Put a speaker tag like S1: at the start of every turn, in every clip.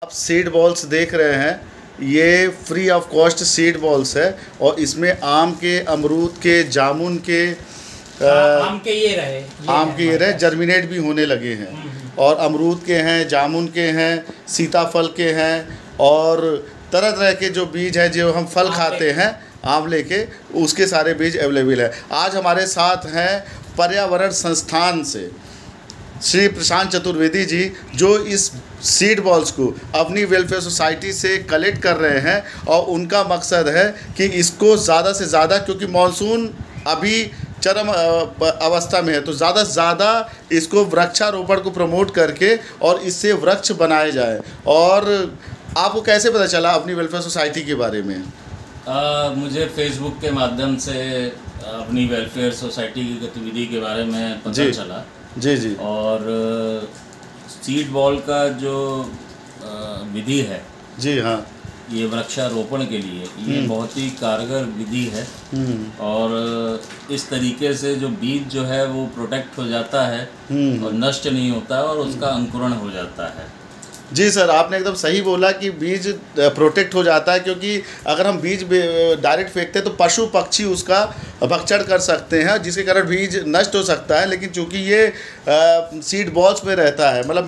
S1: आप seed balls देख रहे हैं, ये free of cost seed balls है और इसमें आम के, अमरूद के, जामुन के,
S2: आम के ये रहे
S1: जर्मिनेट भी होने लगे हैं। और अमरूद के हैं, जामुन के हैं, सीताफल के हैं और तरह तरह के जो बीज हैं जो हम फल खाते हैं आंवले के, उसके सारे बीज अवेलेबल है। आज हमारे साथ हैं पर्यावरण संस्थान से श्री प्रशांत चतुर्वेदी जी, जो इस सीड बॉल्स को अपनी वेलफेयर सोसाइटी से कलेक्ट कर रहे हैं और उनका मकसद है कि इसको ज़्यादा से ज़्यादा, क्योंकि मानसून अभी चरम अवस्था में है, तो ज़्यादा से ज़्यादा इसको वृक्षारोपण को प्रमोट करके और इससे वृक्ष बनाए जाए। और आपको कैसे पता चला अपनी वेलफेयर सोसाइटी के बारे में?
S3: मुझे फेसबुक के माध्यम से अपनी वेलफेयर सोसाइटी की गतिविधि के बारे में पता चला।
S1: जी जी।
S3: और सीड बॉल का जो विधि है,
S1: जी हाँ,
S3: ये वृक्षारोपण के लिए ये बहुत ही कारगर विधि है। और इस तरीके से जो बीज जो है वो प्रोटेक्ट हो जाता है और नष्ट नहीं होता और उसका अंकुरण हो जाता है।
S1: जी सर, आपने एकदम सही बोला कि बीज प्रोटेक्ट हो जाता है, क्योंकि अगर हम बीज डायरेक्ट फेंकते हैं तो पशु पक्षी उसका भक्षण कर सकते हैं, जिसके कारण बीज नष्ट हो सकता है। लेकिन चूंकि ये सीड बॉल्स में रहता है, मतलब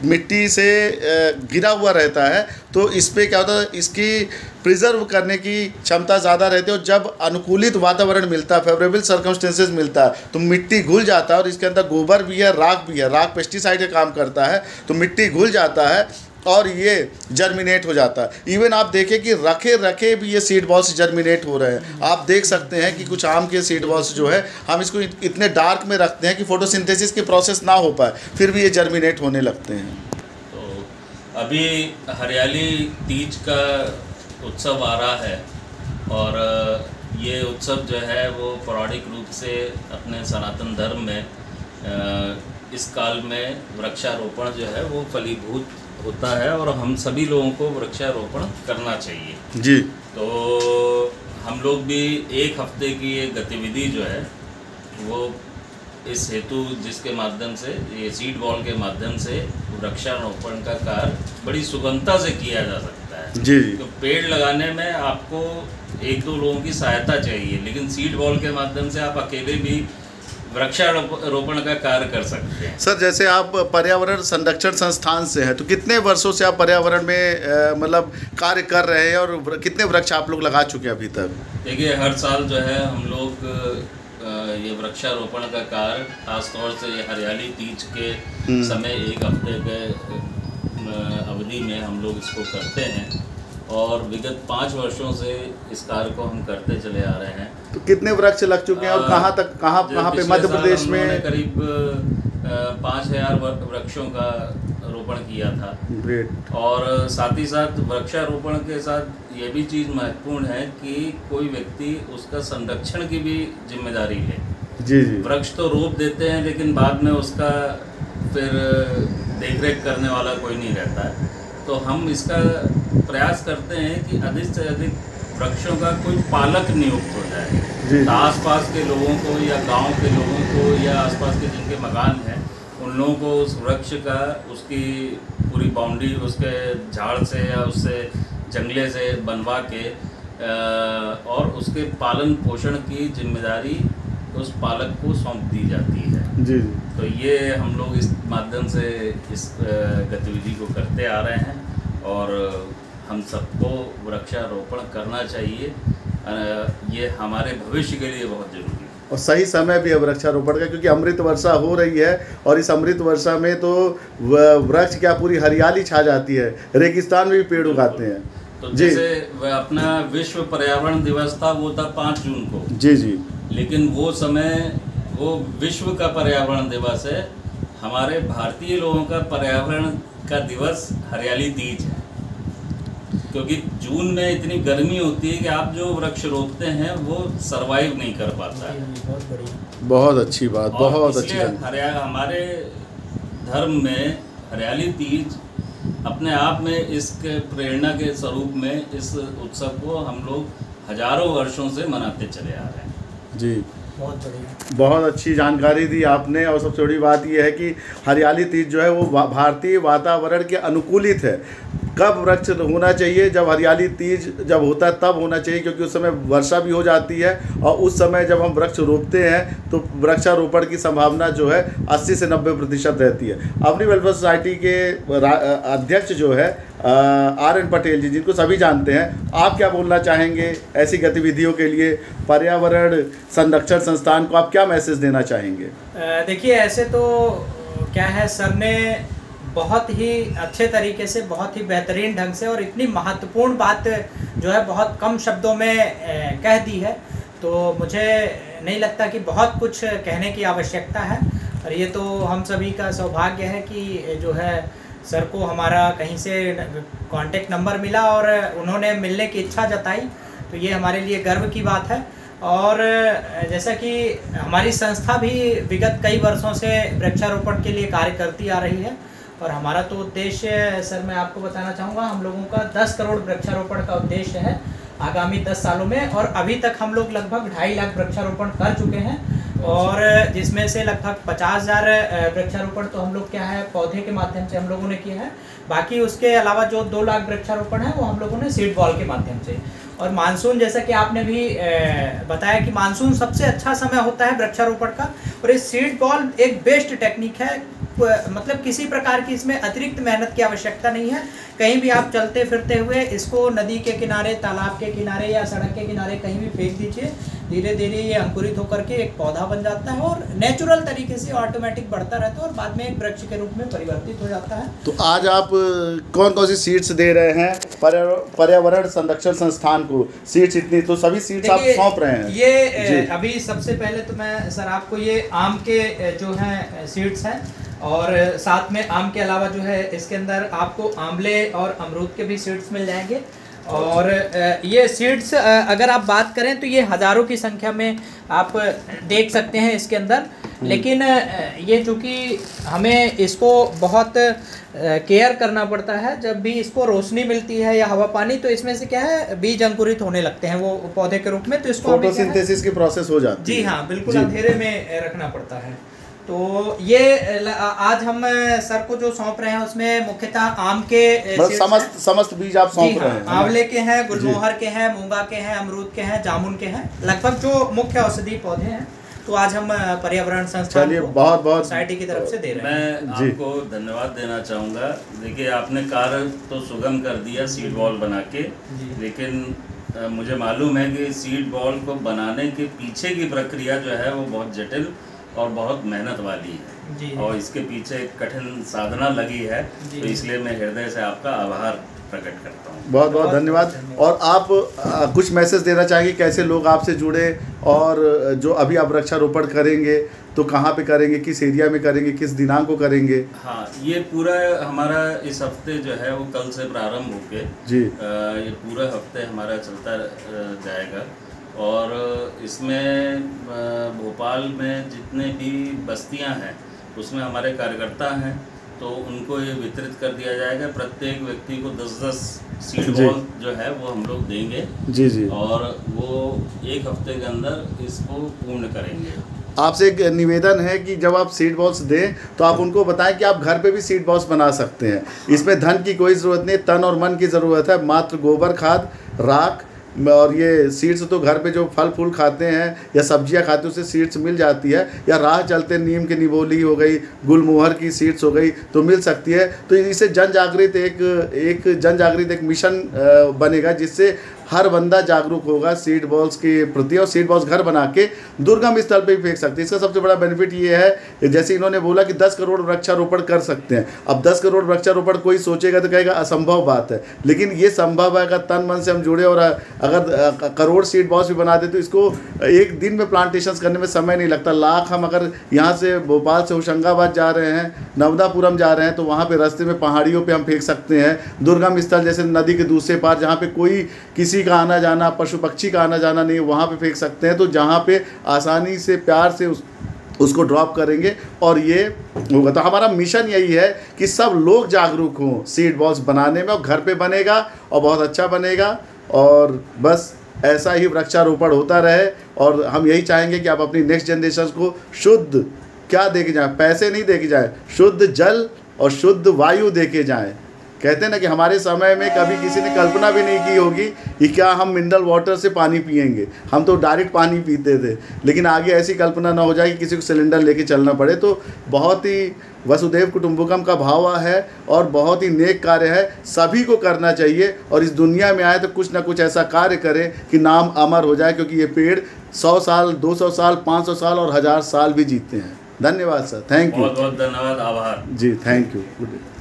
S1: मिट्टी से गिरा हुआ रहता है, तो इस पर क्या होता है, इसकी प्रिजर्व करने की क्षमता ज़्यादा रहती है। और जब अनुकूलित वातावरण मिलता है, फेवरेबल सर्कमस्टेंसेस मिलता है, तो मिट्टी घुल जाता है। और इसके अंदर गोबर भी है, राख भी है, राख पेस्टिसाइड का काम करता है, तो मिट्टी घुल जाता है और ये जर्मिनेट हो जाता है। इवन आप देखें कि रखे भी ये सीड बॉल्स जर्मिनेट हो रहे हैं। आप देख सकते हैं कि कुछ आम के सीड बॉल्स जो है, हम इसको इतने डार्क में रखते हैं कि फोटोसिंथेसिस की प्रोसेस ना हो पाए, फिर भी ये जर्मिनेट होने लगते हैं।
S3: तो अभी हरियाली तीज का उत्सव आ रहा है और ये उत्सव जो है वो पौराणिक रूप से अपने सनातन धर्म में इस काल में वृक्षारोपण जो है वो फलीभूत होता है और हम सभी लोगों को वृक्षारोपण करना चाहिए
S1: जी।
S3: तो हम लोग भी एक हफ्ते की ये गतिविधि जो है वो इस हेतु, जिसके माध्यम से ये सीड बॉल के माध्यम से वृक्षारोपण का कार्य बड़ी सुगमता से किया जा सकता है।
S1: जी।
S3: तो पेड़ लगाने में आपको एक दो लोगों की सहायता चाहिए, लेकिन सीड बॉल के माध्यम से आप अकेले भी वृक्षारोपण का कार्य कर सकते हैं।
S1: सर, जैसे आप पर्यावरण संरक्षण संस्थान से हैं, तो कितने वर्षों से आप पर्यावरण में मतलब कार्य कर रहे हैं और कितने वृक्ष आप लोग लगा चुके हैं अभी तक?
S3: देखिए, हर साल जो है हम लोग ये वृक्षारोपण का कार्य, खासतौर से ये हरियाली तीज के समय एक हफ्ते के अवधि में हम लोग इसको करते हैं और विगत 5 वर्षों से इस कार्य को हम करते चले आ रहे हैं।
S1: तो कितने वृक्ष लग चुके हैं और कहाँ पे मध्य प्रदेश में?
S3: करीब 5000 वृक्षों का रोपण किया था।
S1: ग्रेट।
S3: और साथ ही साथ वृक्षारोपण के साथ ये भी चीज़ महत्वपूर्ण है कि कोई व्यक्ति उसका संरक्षण की भी जिम्मेदारी ले।
S1: जी जी।
S3: वृक्ष तो रोप देते हैं, लेकिन बाद में उसका फिर देखरेख करने वाला कोई नहीं रहता है। तो हम इसका प्रयास करते हैं कि अधिक से अधिक वृक्षों का कोई पालक नियुक्त हो जाए। तो आसपास के लोगों को या गांव के लोगों को या आसपास के जिनके मकान हैं, उन लोगों को उस वृक्ष का, उसकी पूरी बाउंड्री उसके झाड़ से या उससे जंगले से बनवा के और उसके पालन पोषण की जिम्मेदारी उस पालक को सौंप दी जाती है।
S1: जी।
S3: तो ये हम लोग इस माध्यम से इस गतिविधि को करते आ रहे हैं और हम सबको वृक्षारोपण करना चाहिए। ये हमारे भविष्य के लिए बहुत ज़रूरी है
S1: और सही समय भी है वृक्षारोपण का, क्योंकि अमृत वर्षा हो रही है और इस अमृत वर्षा में तो वृक्ष क्या पूरी हरियाली छा जाती है, रेगिस्तान में भी पेड़ उगाते हैं।
S3: तो जैसे अपना विश्व पर्यावरण दिवस था, वो था 5 जून को।
S1: जी जी। लेकिन
S3: वो समय, वो विश्व का पर्यावरण दिवस है। हमारे भारतीय लोगों का पर्यावरण का दिवस हरियाली तीज है, क्योंकि जून में इतनी गर्मी होती है कि आप जो वृक्ष रोपते हैं वो सरवाइव नहीं कर पाता है।
S2: बहुत बढ़िया,
S1: बहुत अच्छी बात, बहुत अच्छी।
S3: हमारे धर्म में हरियाली तीज अपने आप में इसके प्रेरणा के स्वरूप में इस उत्सव को हम लोग हजारों वर्षों से मनाते चले आ रहे हैं।
S1: जी।
S2: बहुत बढ़िया।
S1: बहुत अच्छी जानकारी दी आपने। और सबसे बड़ी बात यह है कि हरियाली तीज जो है वो भारतीय वातावरण के अनुकूलित है। कब वृक्ष होना चाहिए? जब हरियाली तीज जब होता है तब होना चाहिए, क्योंकि उस समय वर्षा भी हो जाती है और उस समय जब हम वृक्ष रोपते हैं तो वृक्षारोपण की संभावना जो है 80 से 90% रहती है। अवनी वेलफेयर सोसाइटी के अध्यक्ष जो है RN पटेल जी, जिनको सभी जानते हैं, आप क्या बोलना चाहेंगे ऐसी गतिविधियों के लिए? पर्यावरण संरक्षण संस्थान को आप क्या मैसेज देना चाहेंगे?
S2: देखिए, ऐसे तो क्या है, सर ने बहुत ही अच्छे तरीके से, बहुत ही बेहतरीन ढंग से और इतनी महत्वपूर्ण बात जो है बहुत कम शब्दों में कह दी है। तो मुझे नहीं लगता कि बहुत कुछ कहने की आवश्यकता है। और ये तो हम सभी का सौभाग्य है कि जो है सर को हमारा कहीं से कांटेक्ट नंबर मिला और उन्होंने मिलने की इच्छा जताई, तो ये हमारे लिए गर्व की बात है। और जैसा कि हमारी संस्था भी विगत कई वर्षों से वृक्षारोपण के लिए कार्य करती आ रही है और हमारा तो उद्देश्य, सर मैं आपको बताना चाहूँगा, हम लोगों का 10 करोड़ वृक्षारोपण का उद्देश्य है आगामी 10 सालों में। और अभी तक हम लोग लगभग 2.5 लाख वृक्षारोपण कर चुके हैं और जिसमें से लगभग 50,000 वृक्षारोपण तो हम लोग क्या है पौधे के माध्यम से हम लोगों ने किया है। बाकी उसके अलावा जो 2 लाख वृक्षारोपण है वो हम लोगों ने सीड बॉल के माध्यम से। और मानसून, जैसा कि आपने भी बताया कि मानसून सबसे अच्छा समय होता है वृक्षारोपण का। और ये सीड बॉल एक बेस्ट टेक्निक है, मतलब किसी प्रकार की इसमें अतिरिक्त मेहनत की आवश्यकता नहीं है। कहीं भी आप चलते फिरते हुए इसको नदी के किनारे, तालाब के किनारे या सड़क के किनारे कहीं भी फेंक दीजिए, धीरे धीरे ये अंकुरित होकर के एक पौधा बन जाता है और नेचुरल तरीके से ऑटोमेटिक बढ़ता रहता है और बाद में एक वृक्ष के रूप में परिवर्तित हो जाता है।
S1: तो आज आप कौन कौन सी सीड्स दे रहे हैं पर्यावरण संरक्षण संस्थान को? सीड्स इतनी, तो सभी सीड्स आप सौंप रहे हैं?
S2: ये अभी सबसे पहले तो मैं सर आपको ये आम के जो है सीड्स हैं और साथ में आम के अलावा जो है इसके अंदर आपको आंवले और अमरूद के भी सीड्स मिल जाएंगे। और ये सीड्स अगर आप बात करें तो ये हज़ारों की संख्या में आप देख सकते हैं इसके अंदर। लेकिन ये चूँकि हमें इसको बहुत केयर करना पड़ता है, जब भी इसको रोशनी मिलती है या हवा पानी तो इसमें से क्या है बीज अंकुरित होने लगते हैं वो पौधे के रूप में। तो इसको
S1: फोटोसिंथेसिस की प्रोसेस हो जाती है।
S2: जी हाँ, बिल्कुल अंधेरे में रखना पड़ता है। तो ये आज हम सर को जो सौंप रहे हैं उसमें मुख्यतः आम के
S1: समस्त बीज आप सौंप रहे हैं?
S2: आंवले के हैं, गुलमोहर के हैं, मूंगा के हैं, अमरूद के हैं, जामुन के हैं, लगभग जो मुख्य औषधि पौधे हैं। तो आज हम पर्यावरण संस्थान को बहुत सोसाइटी की तरफ से दे रहे हैं।
S3: मैं आपको धन्यवाद देना चाहूँगा। देखिए, आपने कार्य तो सुगम कर दिया सीड बॉल बना के, लेकिन मुझे मालूम है कि सीड बॉल को बनाने के पीछे की प्रक्रिया जो है वो बहुत जटिल और बहुत मेहनत वाली है और इसके पीछे एक कठिन साधना लगी है। तो इसलिए मैं हृदय से आपका आभार प्रकट करता हूँ।
S1: बहुत बहुत धन्यवाद। और आप कुछ मैसेज देना चाहेंगे कैसे लोग आपसे जुड़े, और जो अभी आप वृक्षारोपण करेंगे तो कहाँ पे करेंगे, किस एरिया में करेंगे, किस दिनांक को करेंगे?
S3: हाँ, ये पूरा हमारा इस हफ्ते जो है वो कल से प्रारंभ होके
S1: जी
S3: ये पूरा हफ्ते हमारा चलता जाएगा। और इसमें भोपाल में जितने भी बस्तियां हैं उसमें हमारे कार्यकर्ता हैं, तो उनको ये वितरित कर दिया जाएगा। प्रत्येक व्यक्ति को 10-10 सीड बॉल जो है वो हम लोग देंगे। जी और वो एक हफ्ते के अंदर इसको पूर्ण करेंगे।
S1: आपसे एक निवेदन है कि जब आप सीड बॉल्स दें तो आप उनको बताएं कि आप घर पे भी सीड बॉल्स बना सकते हैं। इसमें धन की कोई ज़रूरत नहीं, तन और मन की ज़रूरत है। मात्र गोबर खाद, राख और ये सीड्स तो घर पे जो फल फूल खाते हैं या सब्जियां खाते हैं उससे सीड्स मिल जाती है, या राह चलते नीम की निबोली हो गई, गुलमोहर की सीड्स हो गई तो मिल सकती है। तो इसे जन जागृत एक मिशन बनेगा जिससे हर बंदा जागरूक होगा सीड बॉल्स के प्रति और सीड बॉल्स घर बना के दुर्गम स्थल पे भी फेंक सकते हैं। इसका सबसे बड़ा बेनिफिट ये है, जैसे इन्होंने बोला कि 10 करोड़ वृक्षारोपण कर सकते हैं। अब 10 करोड़ वृक्षारोपण कोई सोचेगा तो कहेगा असंभव बात है, लेकिन ये संभव है अगर तन मन से हम जुड़े और अगर करोड़ सीड बॉल्स भी बना दे तो इसको एक दिन में प्लांटेशन करने में समय नहीं लगता। लाख हम अगर यहाँ से भोपाल से होशंगाबाद जा रहे हैं, नवदापुरम जा रहे हैं तो वहाँ पर रास्ते में पहाड़ियों पर हम फेंक सकते हैं। दुर्गम स्थल जैसे नदी के दूसरे पार जहाँ पे कोई किसी का आना जाना, पशु पक्षी का आना जाना नहीं, वहाँ पे फेंक सकते हैं। तो जहाँ पे आसानी से प्यार से उसको ड्रॉप करेंगे और ये होगा। तो हमारा मिशन यही है कि सब लोग जागरूक हों सीड बॉल्स बनाने में, और घर पे बनेगा और बहुत अच्छा बनेगा। और बस ऐसा ही वृक्षारोपण होता रहे। और हम यही चाहेंगे कि आप अपनी नेक्स्ट जनरेशन को शुद्ध क्या दे के जाएँ, पैसे नहीं दे के जाएँ, शुद्ध जल और शुद्ध वायु दे के जाएँ। कहते हैं ना कि हमारे समय में कभी किसी ने कल्पना भी नहीं की होगी कि क्या हम मिनरल वाटर से पानी पिएंगे, हम तो डायरेक्ट पानी पीते थे। लेकिन आगे ऐसी कल्पना ना हो जाए कि किसी को सिलेंडर लेके चलना पड़े। तो बहुत ही वसुधैव कुटुंबकम का भाव है और बहुत ही नेक कार्य है, सभी को करना चाहिए। और इस दुनिया में आए तो कुछ ना कुछ ऐसा कार्य करें कि नाम अमर हो जाए, क्योंकि ये पेड़ 100 साल, 200 साल, 500 साल और 1000 साल भी जीते हैं। धन्यवाद सर, थैंक यू।
S3: बहुत बहुत धन्यवाद, आभार
S1: जी, थैंक यू, गुड डे।